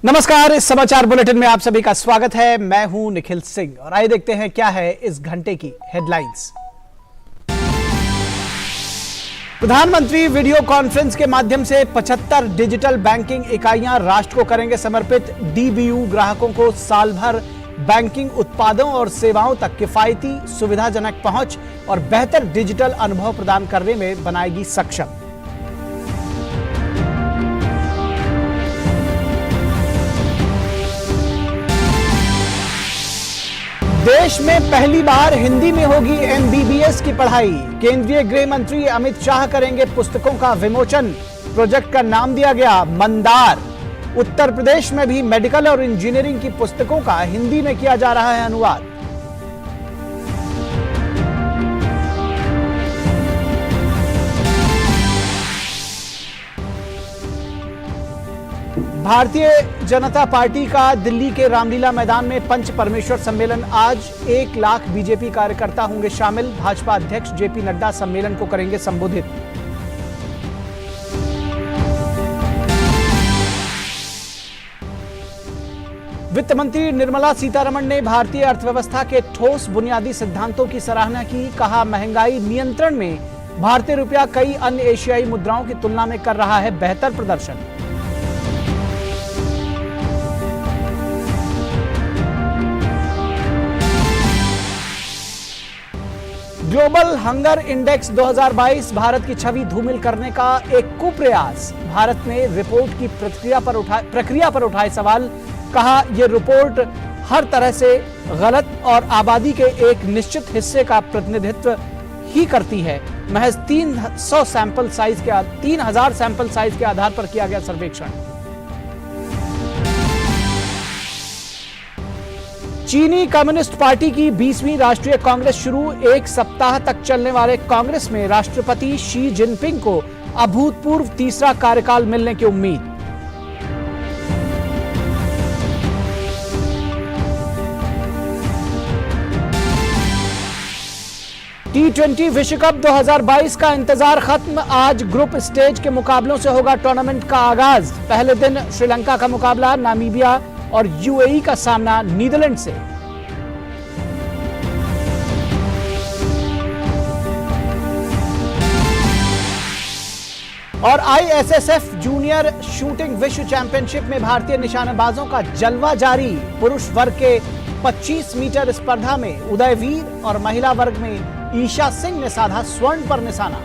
नमस्कार, इस समाचार बुलेटिन में आप सभी का स्वागत है। मैं हूं निखिल सिंह और आइए देखते हैं क्या है इस घंटे की हेडलाइंस। प्रधानमंत्री वीडियो कॉन्फ्रेंस के माध्यम से 75 डिजिटल बैंकिंग इकाइयां राष्ट्र को करेंगे समर्पित। डीबीयू ग्राहकों को साल भर बैंकिंग उत्पादों और सेवाओं तक किफायती, सुविधाजनक पहुंच और बेहतर डिजिटल अनुभव प्रदान करने में बनाएगी सक्षम। देश में पहली बार हिंदी में होगी एमबीबीएस की पढ़ाई। केंद्रीय गृह मंत्री अमित शाह करेंगे पुस्तकों का विमोचन। प्रोजेक्ट का नाम दिया गया मंदार। उत्तर प्रदेश में भी मेडिकल और इंजीनियरिंग की पुस्तकों का हिंदी में किया जा रहा है अनुवाद। भारतीय जनता पार्टी का दिल्ली के रामलीला मैदान में पंच परमेश्वर सम्मेलन आज। 1 लाख बीजेपी कार्यकर्ता होंगे शामिल। भाजपा अध्यक्ष जेपी नड्डा सम्मेलन को करेंगे संबोधित। वित्त मंत्री निर्मला सीतारमण ने भारतीय अर्थव्यवस्था के ठोस बुनियादी सिद्धांतों की सराहना की। कहा, महंगाई नियंत्रण में भारतीय रुपया कई अन्य एशियाई मुद्राओं की तुलना में कर रहा है बेहतर प्रदर्शन। ग्लोबल हंगर इंडेक्स 2022 भारत की छवि धूमिल करने का एक कुप्रयास। भारत ने रिपोर्ट की प्रक्रिया पर उठाए सवाल। कहा, यह रिपोर्ट हर तरह से गलत और आबादी के एक निश्चित हिस्से का प्रतिनिधित्व ही करती है। महज 3000 सैंपल साइज के आधार पर किया गया सर्वेक्षण। चीनी कम्युनिस्ट पार्टी की 20वीं राष्ट्रीय कांग्रेस शुरू। 1 सप्ताह तक चलने वाले कांग्रेस में राष्ट्रपति शी जिनपिंग को अभूतपूर्व तीसरा कार्यकाल मिलने की उम्मीद। T20 विश्व कप 2022 का इंतजार खत्म। आज ग्रुप स्टेज के मुकाबलों से होगा टूर्नामेंट का आगाज। पहले दिन श्रीलंका का मुकाबला नामीबिया और यूएई का सामना नीदरलैंड से। और आईएसएसएफ जूनियर शूटिंग विश्व चैंपियनशिप में भारतीय निशानेबाजों का जलवा जारी। पुरुष वर्ग के 25 मीटर स्पर्धा में उदयवीर और महिला वर्ग में ईशा सिंह ने साधा स्वर्ण पर निशाना।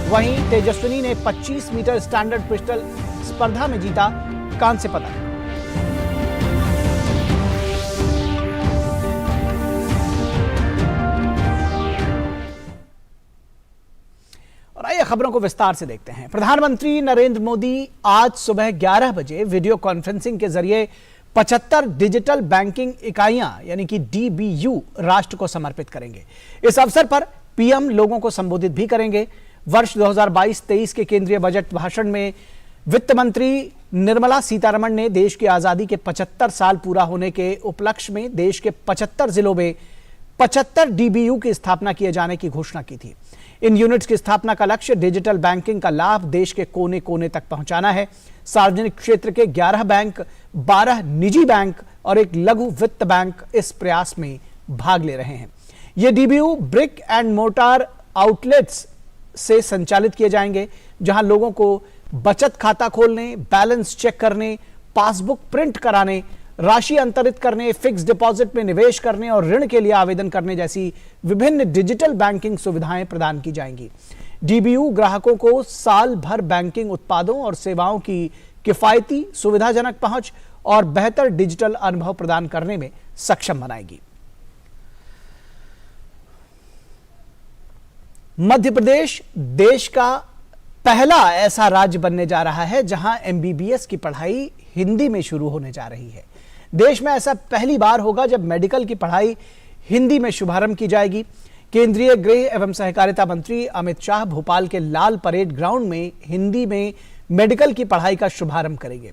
वहीं तेजस्विनी ने 25 मीटर स्टैंडर्ड पिस्टल स्पर्धा में जीता कांस्य पदक। और आइए खबरों को विस्तार से देखते हैं। प्रधानमंत्री नरेंद्र मोदी आज सुबह 11 बजे वीडियो कॉन्फ्रेंसिंग के जरिए 75 डिजिटल बैंकिंग इकाइयां यानी कि डीबीयू राष्ट्र को समर्पित करेंगे। इस अवसर पर पीएम लोगों को संबोधित भी करेंगे। वर्ष 2022-23 के केंद्रीय बजट भाषण में वित्त मंत्री निर्मला सीतारमण ने देश की आजादी के 75 साल पूरा होने के उपलक्ष्य में देश के 75 जिलों में 75 डीबीयू की स्थापना किए जाने की घोषणा की थी। इन यूनिट्स की स्थापना का लक्ष्य डिजिटल बैंकिंग का लाभ देश के कोने कोने तक पहुंचाना है। सार्वजनिक क्षेत्र के 11 बैंक, 12 निजी बैंक और एक लघु वित्त बैंक इस प्रयास में भाग ले रहे हैं। ये DBU brick and mortar outlets से संचालित किए जाएंगे, जहां लोगों को बचत खाता खोलने, बैलेंस चेक करने, पासबुक प्रिंट कराने, राशि अंतरित करने, फिक्स डिपॉजिट में निवेश करने और ऋण के लिए आवेदन करने जैसी विभिन्न डिजिटल बैंकिंग सुविधाएं प्रदान की जाएंगी। डीबीयू ग्राहकों को साल भर बैंकिंग उत्पादों और सेवाओं की किफायती, सुविधाजनक पहुंच और बेहतर डिजिटल अनुभव प्रदान करने में सक्षम बनाएगी। मध्य प्रदेश देश का पहला ऐसा राज्य बनने जा रहा है जहां एमबीबीएस की पढ़ाई हिंदी में शुरू होने जा रही है। देश में ऐसा पहली बार होगा जब मेडिकल की पढ़ाई हिंदी में शुभारंभ की जाएगी। केंद्रीय गृह एवं सहकारिता मंत्री अमित शाह भोपाल के लाल परेड ग्राउंड में हिंदी में मेडिकल की पढ़ाई का शुभारंभ करेंगे।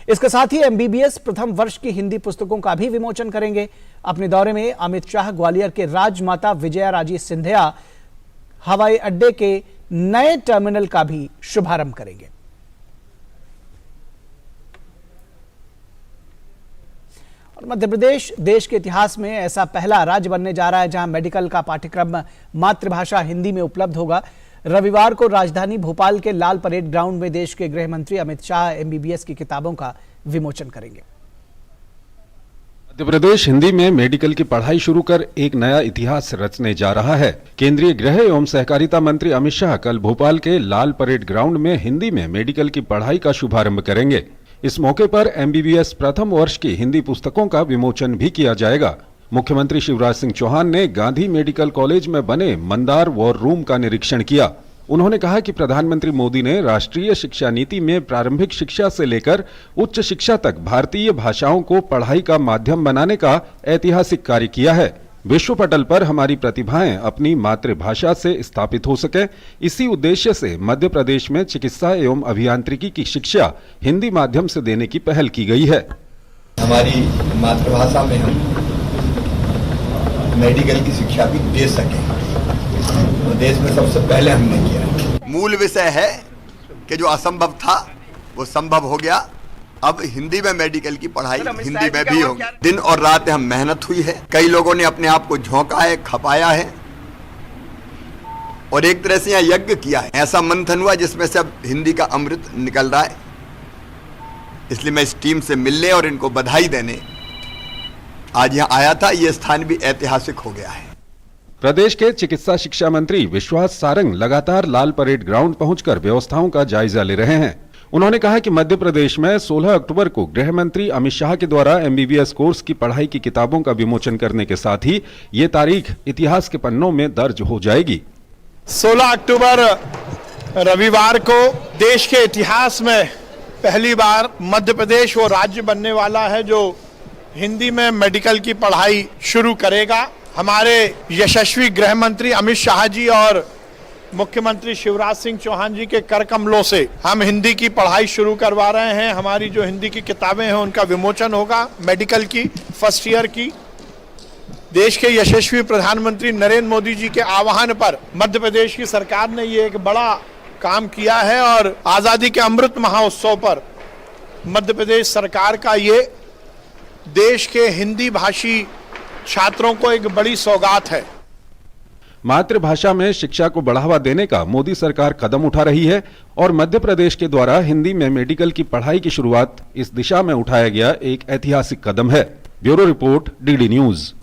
इसके साथ ही एमबीबीएस प्रथम वर्ष की हिंदी पुस्तकों का भी विमोचन करेंगे। अपने दौरे में अमित शाह ग्वालियर के राजमाता विजया राजे सिंधिया हवाई अड्डे के नए टर्मिनल का भी शुभारंभ करेंगे। और मध्य प्रदेश देश के इतिहास में ऐसा पहला राज्य बनने जा रहा है जहां मेडिकल का पाठ्यक्रम मातृभाषा हिंदी में उपलब्ध होगा। रविवार को राजधानी भोपाल के लाल परेड ग्राउंड में देश के गृह मंत्री अमित शाह एमबीबीएस की किताबों का विमोचन करेंगे। मध्य प्रदेश हिंदी में मेडिकल की पढ़ाई शुरू कर एक नया इतिहास रचने जा रहा है। केंद्रीय गृह एवं सहकारिता मंत्री अमित शाह कल भोपाल के लाल परेड ग्राउंड में हिंदी में मेडिकल की पढ़ाई का शुभारंभ करेंगे। इस मौके पर एमबीबीएस प्रथम वर्ष की हिंदी पुस्तकों का विमोचन भी किया जाएगा। मुख्यमंत्री शिवराज सिंह चौहान ने गांधी मेडिकल कॉलेज में बने मंदार वॉर रूम का निरीक्षण किया। उन्होंने कहा कि प्रधानमंत्री मोदी ने राष्ट्रीय शिक्षा नीति में प्रारंभिक शिक्षा से लेकर उच्च शिक्षा तक भारतीय भाषाओं को पढ़ाई का माध्यम बनाने का ऐतिहासिक कार्य किया है। विश्व पटल पर हमारी प्रतिभाएं अपनी मातृभाषा से स्थापित हो सके, इसी उद्देश्य से मध्य प्रदेश में चिकित्सा एवं अभियांत्रिकी की शिक्षा हिंदी माध्यम से देने की पहल की गई है। हमारी मातृभाषा में हम मेडिकल की शिक्षा भी दे सके, तो देश में सबसे पहले हमने किया। मूल विषय है कि जो असंभव था वो संभव हो गया। अब हिंदी में मेडिकल की पढ़ाई हिंदी में भी होगी। दिन और रात हम मेहनत हुई है, कई लोगों ने अपने आप को झोंका है, खपाया है और एक तरह से यहाँ यज्ञ किया है। ऐसा मंथन हुआ जिसमें से अब हिंदी का अमृत निकल रहा है। इसलिए मैं इस टीम से मिलने और इनको बधाई देने आज यहाँ आया था। ये स्थान भी ऐतिहासिक हो गया है। प्रदेश के चिकित्सा शिक्षा मंत्री विश्वास सारंग लगातार लाल परेड ग्राउंड पहुंचकर व्यवस्थाओं का जायजा ले रहे हैं। उन्होंने कहा कि मध्य प्रदेश में 16 अक्टूबर को गृह मंत्री अमित शाह के द्वारा एमबीबीएस कोर्स की पढ़ाई की किताबों का विमोचन करने के साथ ही ये तारीख इतिहास के पन्नों में दर्ज हो जाएगी। 16 अक्टूबर रविवार को देश के इतिहास में पहली बार मध्य प्रदेश वो राज्य बनने वाला है जो हिंदी में मेडिकल की पढ़ाई शुरू करेगा। हमारे यशस्वी गृह मंत्री अमित शाह जी और मुख्यमंत्री शिवराज सिंह चौहान जी के कर कमलों से हम हिंदी की पढ़ाई शुरू करवा रहे हैं। हमारी जो हिंदी की किताबें हैं उनका विमोचन होगा। मेडिकल की फर्स्ट ईयर की देश के यशस्वी प्रधानमंत्री नरेंद्र मोदी जी के आह्वान पर मध्य प्रदेश की सरकार ने ये एक बड़ा काम किया है और आजादी के अमृत महोत्सव पर मध्य प्रदेश सरकार का ये देश के हिंदी भाषी छात्रों को एक बड़ी सौगात है। मातृभाषा में शिक्षा को बढ़ावा देने का मोदी सरकार कदम उठा रही है और मध्य प्रदेश के द्वारा हिंदी में मेडिकल की पढ़ाई की शुरुआत इस दिशा में उठाया गया एक ऐतिहासिक कदम है। Bureau report, DD news.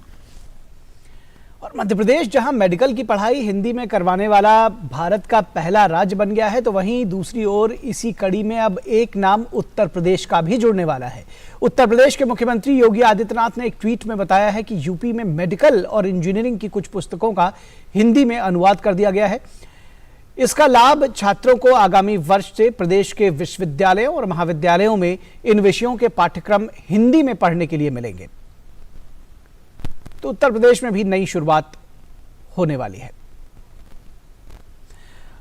और मध्य प्रदेश जहां मेडिकल की पढ़ाई हिंदी में करवाने वाला भारत का पहला राज्य बन गया है, तो वहीं दूसरी ओर इसी कड़ी में अब एक नाम उत्तर प्रदेश का भी जुड़ने वाला है। उत्तर प्रदेश के मुख्यमंत्री योगी आदित्यनाथ ने एक ट्वीट में बताया है कि यूपी में मेडिकल और इंजीनियरिंग की कुछ पुस्तकों का हिंदी में अनुवाद कर दिया गया है। इसका लाभ छात्रों को आगामी वर्ष से प्रदेश के विश्वविद्यालयों और महाविद्यालयों में इन विषयों के पाठ्यक्रम हिंदी में पढ़ने के लिए मिलेंगे। तो उत्तर प्रदेश में भी नई शुरुआत होने वाली है।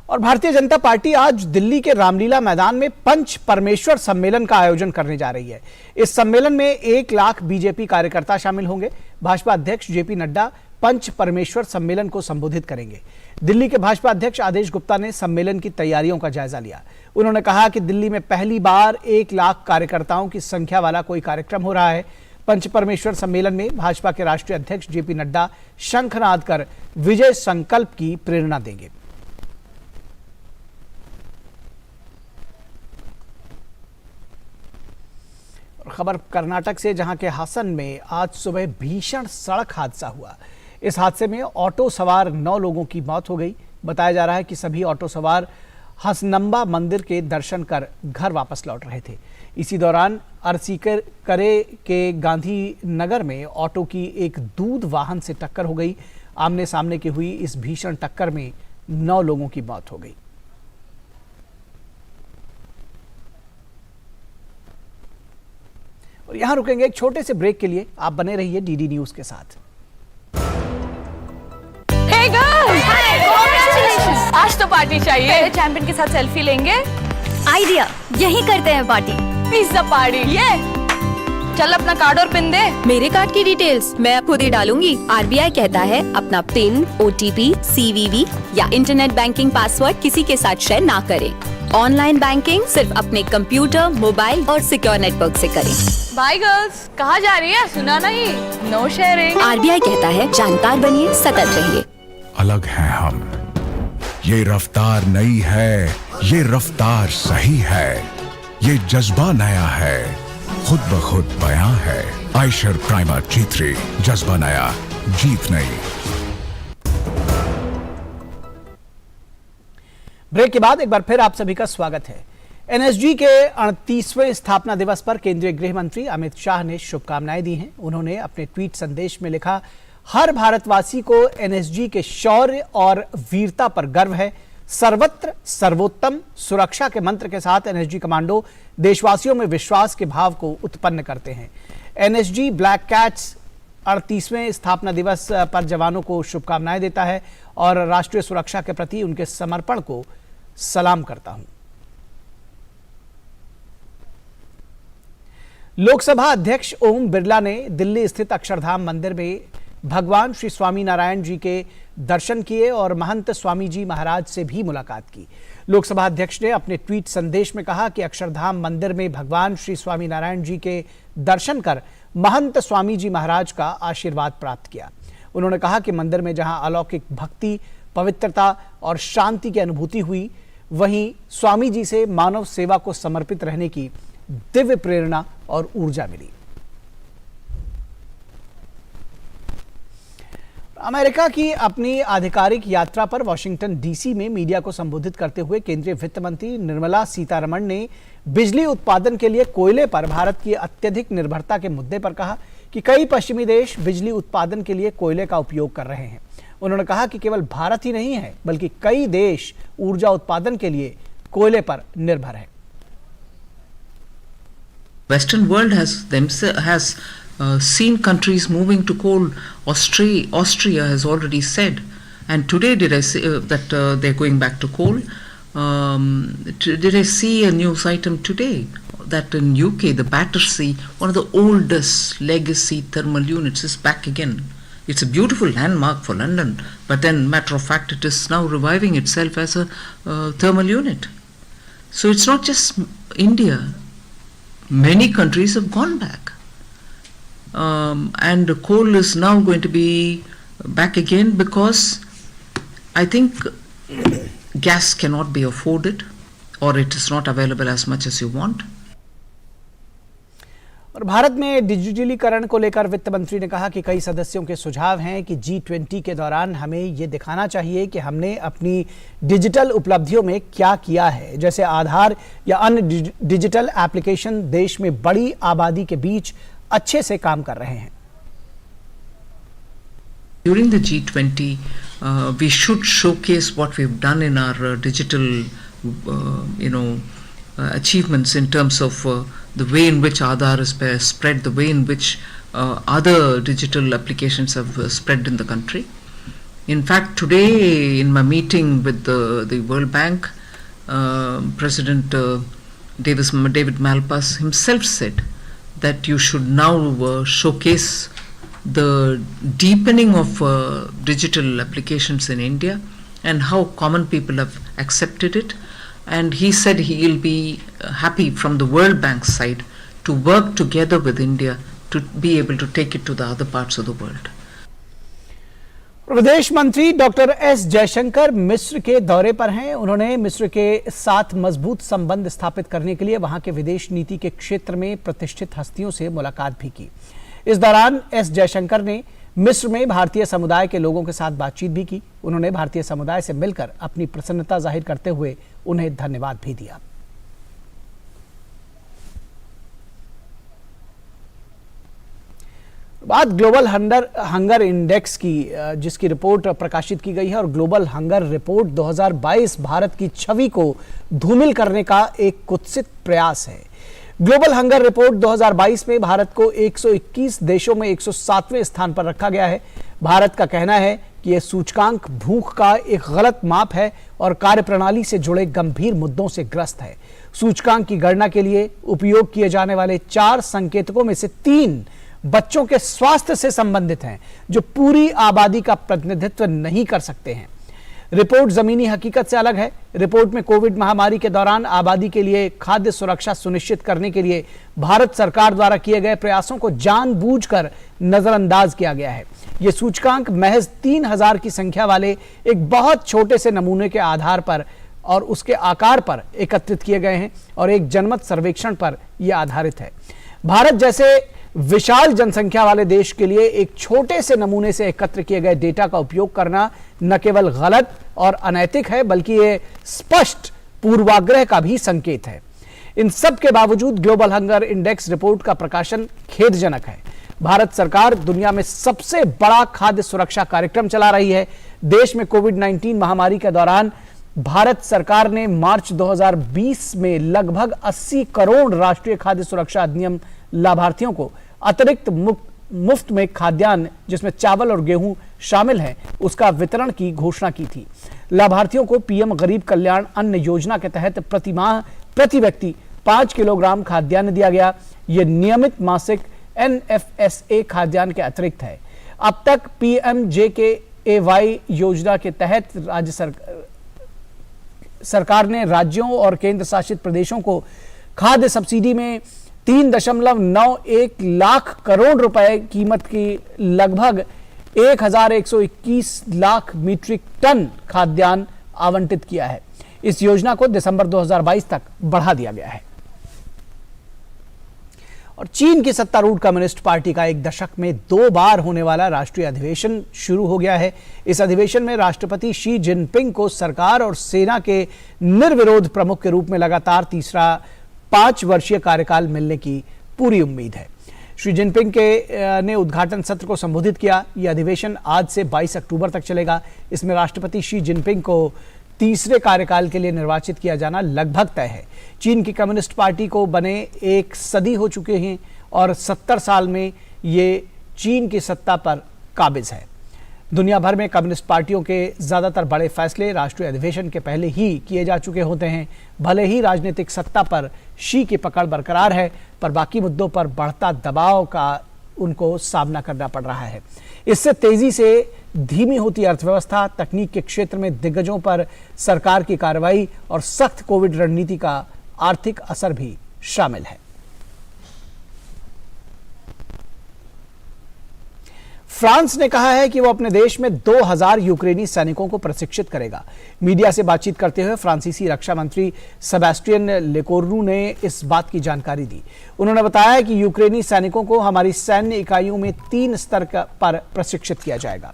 और भारतीय जनता पार्टी आज दिल्ली के रामलीला मैदान में पंच परमेश्वर सम्मेलन का आयोजन करने जा रही है। इस सम्मेलन में 1 लाख बीजेपी कार्यकर्ता शामिल होंगे। भाजपा अध्यक्ष जेपी नड्डा पंच परमेश्वर सम्मेलन को संबोधित करेंगे। दिल्ली के भाजपा अध्यक्ष आदेश गुप्ता ने सम्मेलन की तैयारियों का जायजा लिया। उन्होंने कहा कि दिल्ली में पहली बार 1 लाख कार्यकर्ताओं की संख्या वाला कोई कार्यक्रम हो रहा है। पंच परमेश्वर सम्मेलन में भाजपा के राष्ट्रीय अध्यक्ष जेपी नड्डा शंखनाद कर विजय संकल्प की प्रेरणा देंगे। खबर कर्नाटक से, जहां के हासन में आज सुबह भीषण सड़क हादसा हुआ। इस हादसे में ऑटो सवार 9 लोगों की मौत हो गई। बताया जा रहा है कि सभी ऑटो सवार हसनंबा मंदिर के दर्शन कर घर वापस लौट रहे थे। इसी दौरान अरसीकरे के गांधी नगर में ऑटो की एक दूध वाहन से टक्कर हो गई। आमने सामने की हुई इस भीषण टक्कर में 9 लोगों की मौत हो गई। और यहां रुकेंगे एक छोटे से ब्रेक के लिए। आप बने रहिए डीडी न्यूज के साथ। Hey girls! Hi! Congratulations! आज तो पार्टी चाहिए। पहले चैंपियन के साथ सेल्फी लेंगे। आइडिया, यही करते हैं पार्टी। Pizza party. ये चल अपना कार्ड और पिन दे। मेरे कार्ड की डिटेल्स मैं खुद ही डालूंगी। आरबीआई कहता है अपना पिन, ओटीपी, सीवीवी या इंटरनेट बैंकिंग पासवर्ड किसी के साथ शेयर ना करें। ऑनलाइन बैंकिंग सिर्फ अपने कंप्यूटर, मोबाइल और सिक्योर नेटवर्क से करें। बाय गर्ल्स, कहाँ जा रही है? सुना नहीं? No sharing. आरबीआई कहता है जानकार बनिए, सतर्क रहिए। अलग हैं हम, ये रफ्तार नई है, ये रफ्तार सही है, ये जज्बा नया है, खुद ब खुद बयां है। आयशर प्राइमर G3, जज्बा नया, जीत नई। ब्रेक के बाद एक बार फिर आप सभी का स्वागत है। एनएसजी के 38वें स्थापना दिवस पर केंद्रीय गृह मंत्री अमित शाह ने शुभकामनाएं दी हैं। उन्होंने अपने ट्वीट संदेश में लिखा, हर भारतवासी को एनएसजी के शौर्य और वीरता पर गर्व है। सर्वत्र सर्वोत्तम सुरक्षा के मंत्र के साथ एनएसजी कमांडो देशवासियों में विश्वास के भाव को उत्पन्न करते हैं। एनएसजी ब्लैक कैट्स 38वें स्थापना दिवस पर जवानों को शुभकामनाएं देता है और राष्ट्रीय सुरक्षा के प्रति उनके समर्पण को सलाम करता हूं। लोकसभा अध्यक्ष ओम बिरला ने दिल्ली स्थित अक्षरधाम मंदिर में भगवान श्री स्वामीनारायण जी के दर्शन किए और महंत स्वामी जी महाराज से भी मुलाकात की। लोकसभा अध्यक्ष ने अपने ट्वीट संदेश में कहा कि अक्षरधाम मंदिर में भगवान श्री स्वामीनारायण जी के दर्शन कर महंत स्वामी जी महाराज का आशीर्वाद प्राप्त किया। उन्होंने कहा कि मंदिर में जहां अलौकिक भक्ति, पवित्रता और शांति की अनुभूति हुई, वहीं स्वामी जी से मानव सेवा को समर्पित रहने की दिव्य प्रेरणा और ऊर्जा मिली। अमेरिका की अपनी आधिकारिक यात्रा पर वाशिंगटन डीसी में मीडिया को संबोधित करते हुए केंद्रीय वित्त मंत्री निर्मला सीतारमण ने बिजली उत्पादन के लिए कोयले पर भारत की अत्यधिक निर्भरता के मुद्दे पर कहा कि कई पश्चिमी देश बिजली उत्पादन के लिए कोयले का उपयोग कर रहे हैं। उन्होंने कहा कि केवल भारत ही नहीं है बल्कि कई देश ऊर्जा उत्पादन के लिए कोयले पर निर्भर है। Western world has seen countries moving to coal. Austria has already said, and today did I say that they're going back to coal. Did I see a news item today that in UK the Battersea, one of the oldest legacy thermal units, is back again. It's a beautiful landmark for London, but then matter of fact it is now reviving itself as a thermal unit. So it's not just India. Many countries have gone back, and coal is now going to be back again because I think gas cannot be afforded, or it is not available as much as you want. और भारत में डिजिटलीकरण को लेकर वित्त मंत्री ने कहा कि कई सदस्यों के सुझाव हैं कि G20 के दौरान हमें ये दिखाना चाहिए कि हमने अपनी डिजिटल उपलब्धियों में क्या किया है, जैसे आधार या अन्य डिजिटल एप्लीकेशन देश में बड़ी आबादी के बीच अच्छे से काम कर रहे हैं। During the G20, we should showcase what we've done in our digital, achievements in terms of the way in which Aadhaar is spread, the way in which other digital applications have spread in the country. In fact, today in my meeting with the World Bank, President David Malpass himself said that you should now showcase the deepening of digital applications in India and how common people have accepted it. And he said he will be happy from the World Bank side to work together with India to be able to take it to the other parts of the world. विदेश मंत्री doctor S Jaishankar मिस्र के दौरे पर हैं। उन्होंने मिस्र के साथ मजबूत संबंध स्थापित करने के लिए वहां के विदेश नीति के क्षेत्र में प्रतिष्ठित हस्तियों से मुलाकात भी की। इस दौरान एस जयशंकर ने मिस्र में भारतीय समुदाय के लोगों के साथ बातचीत भी की। उन्होंने भारतीय समुदाय से मिलकर अपनी प्रसन्नता जाहिर करते हुए उन्हें धन्यवाद भी दिया। बात ग्लोबल हंगर इंडेक्स की, जिसकी रिपोर्ट प्रकाशित की गई है, और ग्लोबल हंगर रिपोर्ट 2022 भारत की छवि को धूमिल करने का एक कुत्सित प्रयास है। ग्लोबल हंगर रिपोर्ट 2022 में भारत को 121 देशों में 107वें स्थान पर रखा गया है। भारत का कहना है कि यह सूचकांक भूख का एक गलत माप है और कार्यप्रणाली से जुड़े गंभीर मुद्दों से ग्रस्त है। सूचकांक की गणना के लिए उपयोग किए जाने वाले 4 संकेतकों में से 3 बच्चों के स्वास्थ्य से संबंधित हैं, जो पूरी आबादी का प्रतिनिधित्व नहीं कर सकते हैं। रिपोर्ट जमीनी हकीकत से अलग है। रिपोर्ट में कोविड महामारी के दौरान आबादी के लिए खाद्य सुरक्षा सुनिश्चित करने के लिए भारत सरकार द्वारा किए गए प्रयासों को जानबूझकर नजरअंदाज किया गया है। यह सूचकांक महज 3000 की संख्या वाले एक बहुत छोटे से नमूने के आधार पर और उसके आकार पर एकत्रित किए गए हैं और एक जनमत सर्वेक्षण पर यह आधारित है। भारत जैसे विशाल जनसंख्या वाले देश के लिए एक छोटे से नमूने से एकत्र किए गए डेटा का उपयोग करना न केवल गलत और अनैतिक है, बल्कि यह स्पष्ट पूर्वाग्रह का भी संकेत है। इन सब के बावजूद ग्लोबल हंगर इंडेक्स रिपोर्ट का प्रकाशन खेदजनक है। भारत सरकार दुनिया में सबसे बड़ा खाद्य सुरक्षा कार्यक्रम चला रही है। देश में कोविड-19 महामारी के दौरान भारत सरकार ने मार्च 2020 में लगभग 80 करोड़ राष्ट्रीय खाद्य सुरक्षा अधिनियम लाभार्थियों को अतिरिक्त मुफ्त में खाद्यान्न, जिसमें चावल और गेहूं शामिल हैं, उसका वितरण की घोषणा की थी। लाभार्थियों को पीएम गरीब कल्याण अन्न योजना के तहत प्रति माह प्रति व्यक्ति 5 किलोग्राम खाद्यान्न दिया गया। यह नियमित मासिक NFSA खाद्यान्न के अतिरिक्त है। अब तक PMJKAY योजना के तहत राज्य सरकार ने राज्यों और केंद्र शासित प्रदेशों को खाद्य सब्सिडी में 3.91 लाख करोड़ रुपए कीमत की लगभग 1121 लाख मीट्रिक टन खाद्यान्न आवंटित किया है। इस योजना को दिसंबर 2022 तक बढ़ा दिया गया है। और चीन की सत्तारूढ़ कम्युनिस्ट पार्टी का एक दशक में 2 बार होने वाला राष्ट्रीय अधिवेशन शुरू हो गया है। इस अधिवेशन में राष्ट्रपति शी जिनपिंग को सरकार और सेना के निर्विरोध प्रमुख के रूप में लगातार तीसरा 5 वर्षीय कार्यकाल मिलने की पूरी उम्मीद है। श्री जिनपिंग ने उद्घाटन सत्र को संबोधित किया। यह अधिवेशन आज से 22 अक्टूबर तक चलेगा। इसमें राष्ट्रपति शी जिनपिंग को तीसरे कार्यकाल के लिए निर्वाचित किया जाना लगभग तय है। चीन की कम्युनिस्ट पार्टी को बने 1 सदी हो चुके हैं और 70 साल में ये चीन की सत्ता पर काबिज है। दुनिया भर में कम्युनिस्ट पार्टियों के ज्यादातर बड़े फैसले राष्ट्रीय अधिवेशन के पहले ही किए जा चुके होते हैं। भले ही राजनीतिक सत्ता पर शी की पकड़ बरकरार है, पर बाकी मुद्दों पर बढ़ता दबाव का उनको सामना करना पड़ रहा है। इससे तेजी से धीमी होती अर्थव्यवस्था, तकनीक के क्षेत्र में दिग्गजों पर सरकार की कार्रवाई और सख्त कोविड रणनीति का आर्थिक असर भी शामिल है। फ्रांस ने कहा है कि वो अपने देश में 2000 यूक्रेनी सैनिकों को प्रशिक्षित करेगा। मीडिया से बातचीत करते हुए फ्रांसीसी रक्षा मंत्री सेबेस्टियन लेकोर्नू ने इस बात की जानकारी दी। उन्होंने बताया कि यूक्रेनी सैनिकों को हमारी सैन्य इकाइयों में 3 स्तर पर प्रशिक्षित किया जाएगा।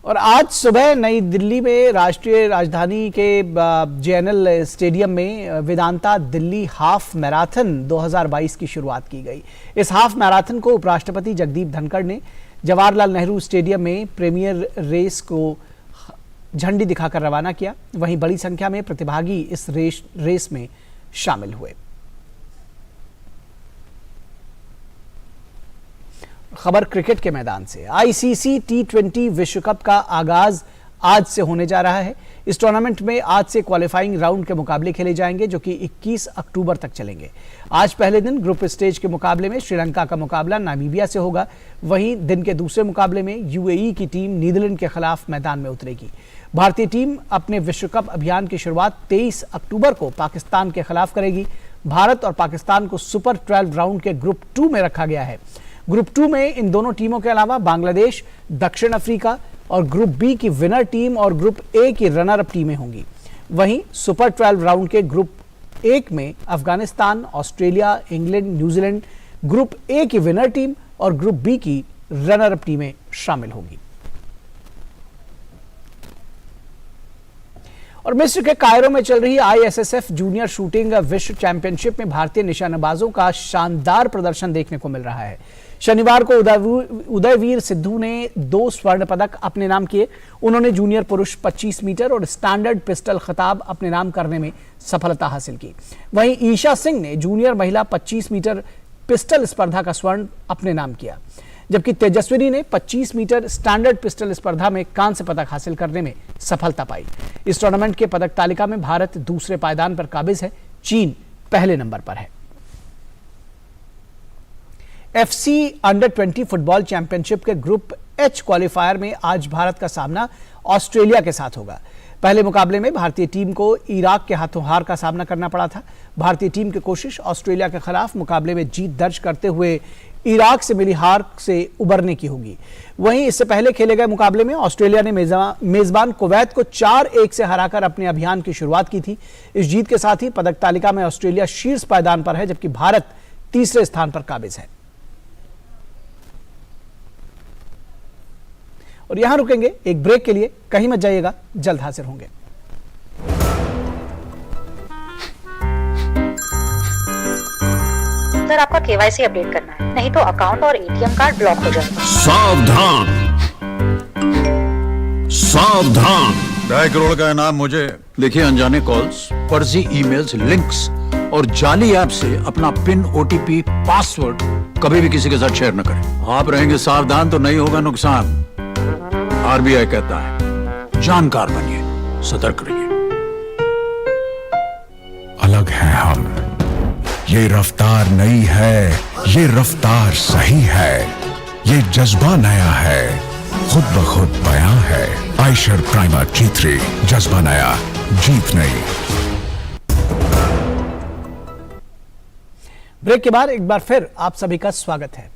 और आज सुबह नई दिल्ली में राष्ट्रीय राजधानी के JNL स्टेडियम में वेदांता दिल्ली हाफ मैराथन 2022 की शुरुआत की गई। इस हाफ मैराथन को उपराष्ट्रपति जगदीप धनखड़ ने जवाहरलाल नेहरू स्टेडियम में प्रीमियर रेस को झंडी दिखाकर रवाना किया। वहीं बड़ी संख्या में प्रतिभागी इस रेस में शामिल हुए। खबर क्रिकेट के मैदान से। ICC T20 विश्व कप का आगाज आज से होने जा रहा है। इस टूर्नामेंट में आज से क्वालिफाइंग राउंड के मुकाबले खेले जाएंगे, जो कि 21 अक्टूबर तक चलेंगे। आज पहले दिन ग्रुप स्टेज के मुकाबले में श्रीलंका का मुकाबला नामीबिया से होगा। वहीं दिन के दूसरे मुकाबले में UAE की टीम नीदरलैंड के खिलाफ मैदान में उतरेगी। भारतीय टीम अपने विश्व कप अभियान की शुरुआत 23 अक्टूबर को पाकिस्तान के खिलाफ करेगी। भारत और पाकिस्तान को सुपर 12 राउंड के ग्रुप 2 में रखा गया है। ग्रुप 2 में इन दोनों टीमों के अलावा बांग्लादेश, दक्षिण अफ्रीका और ग्रुप बी की विनर टीम और ग्रुप ए की रनर अप टीमें होंगी। वहीं सुपर 12 राउंड के ग्रुप 1 में Afghanistan, Australia, England, New Zealand group A की विनर टीम और ग्रुप बी की रनर अप टीमें शामिल होंगी। और मिस्र के कायरो में चल रही ISSF जूनियर शूटिंग विश्व चैंपियनशिप में भारतीय निशानेबाजों का शानदार प्रदर्शन देखने को मिल रहा है। शनिवार को उदयवीर सिद्धू ने 2 स्वर्ण पदक अपने नाम किए। उन्होंने जूनियर पुरुष 25 मीटर और स्टैंडर्ड पिस्टल खिताब अपने नाम करने में सफलता हासिल की। वहीं ईशा सिंह ने जूनियर महिला 25 मीटर पिस्टल स्पर्धा का स्वर्ण अपने नाम किया। जबकि तेजस्विनी ने 25 मीटर स्टैंडर्ड पिस्टल स्पर्धा में कांस्य पदक हासिल करने में सफलता पाई। इस टूर्नामेंट के पदक तालिका में भारत दूसरे पायदान पर काबिज है, चीन पहले नंबर पर है। FC अंडर-20 फुटबॉल चैंपियनशिप के ग्रुप H क्वालिफायर में आज भारत का सामना ऑस्ट्रेलिया के साथ होगा। पहले मुकाबले में भारतीय टीम को इराक के हाथों हार का सामना करना पड़ा था। भारतीय टीम की कोशिश ऑस्ट्रेलिया के खिलाफ मुकाबले में जीत दर्ज करते हुए इराक से मिली हार से उबरने की होगी। वहीं इससे पहले खेले गए मुकाबले में ऑस्ट्रेलिया ने मेजबान कुवैत को 4-1 से हराकर अपने अभियान की शुरुआत की थी। इस जीत के साथ ही पदक तालिका में ऑस्ट्रेलिया शीर्ष पायदान पर है, जबकि भारत तीसरे स्थान पर काबिज है। और यहां रुकेंगे एक ब्रेक के लिए, कहीं मत जाइएगा, जल्द हाजिर होंगे। सर, आपका KYC अपडेट करना है, नहीं तो अकाउंट और ATM कार्ड ब्लॉक हो जाएगा। सावधान सावधान। 2.5 करोड़ का इनाम मुझे। देखिए, अनजाने कॉल्स, फर्जी ईमेल्स, लिंक्स और जाली ऐप से अपना पिन, OTP, पासवर्ड कभी भी किसी के साथ शेयर न करें। आप रहेंगे सावधान तो नहीं होगा नुकसान। RBI कहता है, जानकार बनिए, सतर्क रहिए। अलग है हम, ये रफ्तार नई है, ये रफ्तार सही है, ये जज्बा नया है, खुद ब खुद बयां है। आयशर प्राइमर G3, जज्बा नया, जीत नई। ब्रेक के बाद एक बार फिर आप सभी का स्वागत है।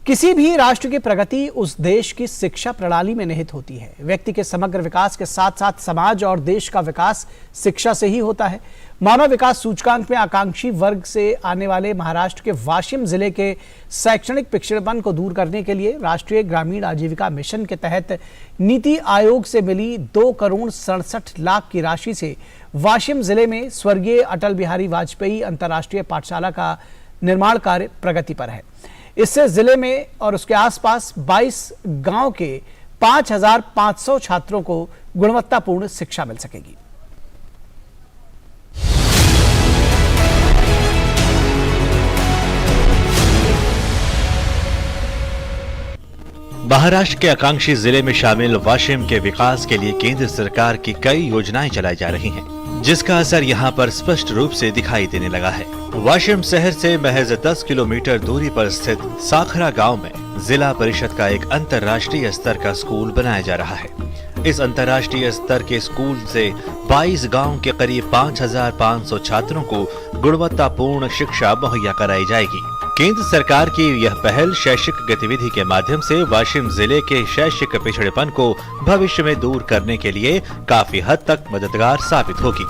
किसी भी राष्ट्र की प्रगति उस देश की शिक्षा प्रणाली में निहित होती है। व्यक्ति के समग्र विकास के साथ साथ समाज और देश का विकास शिक्षा से ही होता है। मानव विकास सूचकांक में आकांक्षी वर्ग से आने वाले महाराष्ट्र के वाशिम जिले के शैक्षणिक पिछड़ेपन को दूर करने के लिए राष्ट्रीय ग्रामीण आजीविका मिशन के तहत नीति आयोग से मिली 2,67,00,000 की राशि से वाशिम जिले में स्वर्गीय अटल बिहारी वाजपेयी अंतर्राष्ट्रीय पाठशाला का निर्माण कार्य प्रगति पर है। इससे जिले में और उसके आसपास 22 गांव के 5,500 छात्रों को गुणवत्तापूर्ण शिक्षा मिल सकेगी। महाराष्ट्र के आकांक्षी जिले में शामिल वाशिम के विकास के लिए केंद्र सरकार की कई योजनाएं चलाई जा रही हैं, जिसका असर यहां पर स्पष्ट रूप से दिखाई देने लगा है। वाशिम शहर से महज 10 किलोमीटर दूरी पर स्थित साखरा गांव में जिला परिषद का एक अंतर्राष्ट्रीय स्तर का स्कूल बनाया जा रहा है। इस अंतर्राष्ट्रीय स्तर के स्कूल से 22 गांव के करीब 5,500 छात्रों को गुणवत्तापूर्ण शिक्षा मुहैया कराई जाएगी। केंद्र सरकार की यह पहल शैक्षिक गतिविधि के माध्यम से वाशिम जिले के शैक्षिक पिछड़ेपन को भविष्य में दूर करने के लिए काफी हद तक मददगार साबित होगी।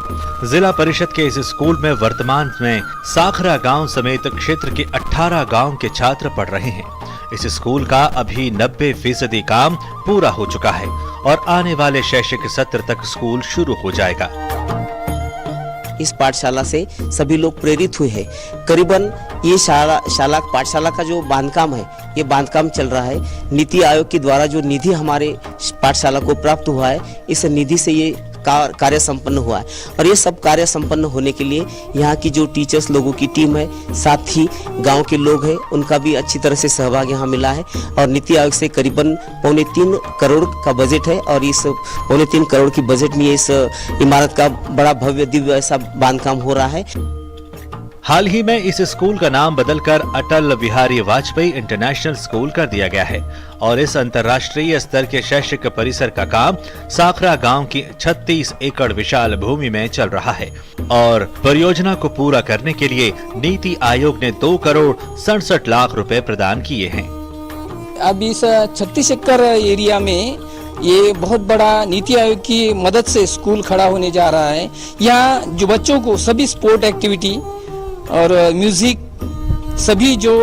जिला परिषद के इस स्कूल में वर्तमान में साखरा गांव समेत क्षेत्र के 18 गांव के छात्र पढ़ रहे हैं। इस स्कूल का अभी 90% काम पूरा हो चुका है और आने वाले शैक्षिक सत्र तक स्कूल शुरू हो जाएगा। इस पाठशाला से सभी लोग प्रेरित हुए हैं। करीबन ये पाठशाला का जो बांधकाम है, ये बांधकाम चल रहा है। नीति आयोग के द्वारा जो निधि हमारे पाठशाला को प्राप्त हुआ है, इस निधि से ये कार्य संपन्न हुआ है। और ये सब कार्य संपन्न होने के लिए यहाँ की जो टीचर्स लोगों की टीम है, साथ ही गांव के लोग हैं, उनका भी अच्छी तरह से सहभाग यहाँ मिला है। और नीति आयोग से करीबन 3.25 करोड़ का बजट है और इस 3.25 करोड़ की बजट में इस इमारत का बड़ा भव्य दिव्य ऐसा बांधकाम हो रहा है। हाल ही में इस स्कूल का नाम बदलकर अटल बिहारी वाजपेयी इंटरनेशनल स्कूल कर दिया गया है और इस अंतर्राष्ट्रीय स्तर के शैक्षिक परिसर का काम साखरा गांव की 36 एकड़ विशाल भूमि में चल रहा है और परियोजना को पूरा करने के लिए नीति आयोग ने 2,67,00,000 रुपए प्रदान किए हैं। अब इस 36 एकड़ एरिया में ये बहुत बड़ा नीति आयोग की मदद से स्कूल खड़ा होने जा रहा है। यहाँ जो बच्चों को सभी स्पोर्ट एक्टिविटी और म्यूजिक, सभी जो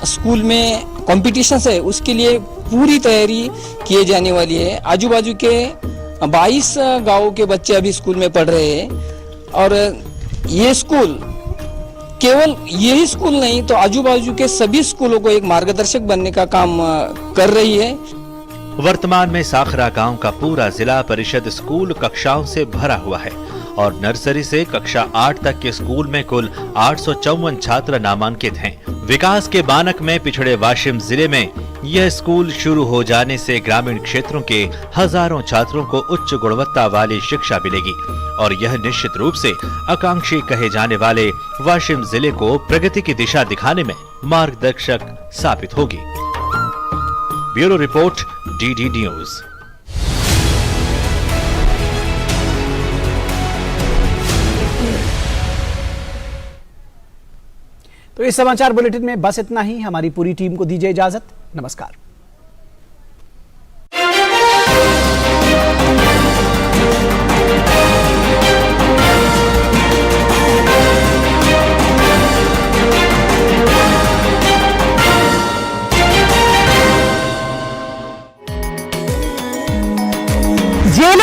स्कूल में कॉम्पिटिशन्स है, उसके लिए पूरी तैयारी किए जाने वाली है। आजू बाजू के 22 गांवों के बच्चे अभी स्कूल में पढ़ रहे हैं और ये स्कूल केवल यही स्कूल नहीं तो आजू बाजू के सभी स्कूलों को एक मार्गदर्शक बनने का काम कर रही है। वर्तमान में साखरा गांव का पूरा जिला परिषद स्कूल कक्षाओं से भरा हुआ है और नर्सरी से कक्षा 8 तक के स्कूल में कुल 854 छात्र नामांकित हैं। विकास के मानक में पिछड़े वाशिम जिले में यह स्कूल शुरू हो जाने से ग्रामीण क्षेत्रों के हजारों छात्रों को उच्च गुणवत्ता वाली शिक्षा मिलेगी और यह निश्चित रूप से आकांक्षी कहे जाने वाले वाशिम जिले को प्रगति की दिशा दिखाने में मार्गदर्शक साबित होगी। Bureau report, DD news. तो इस समाचार बुलेटिन में बस इतना ही। हमारी पूरी टीम को दीजिए इजाजत। नमस्कार।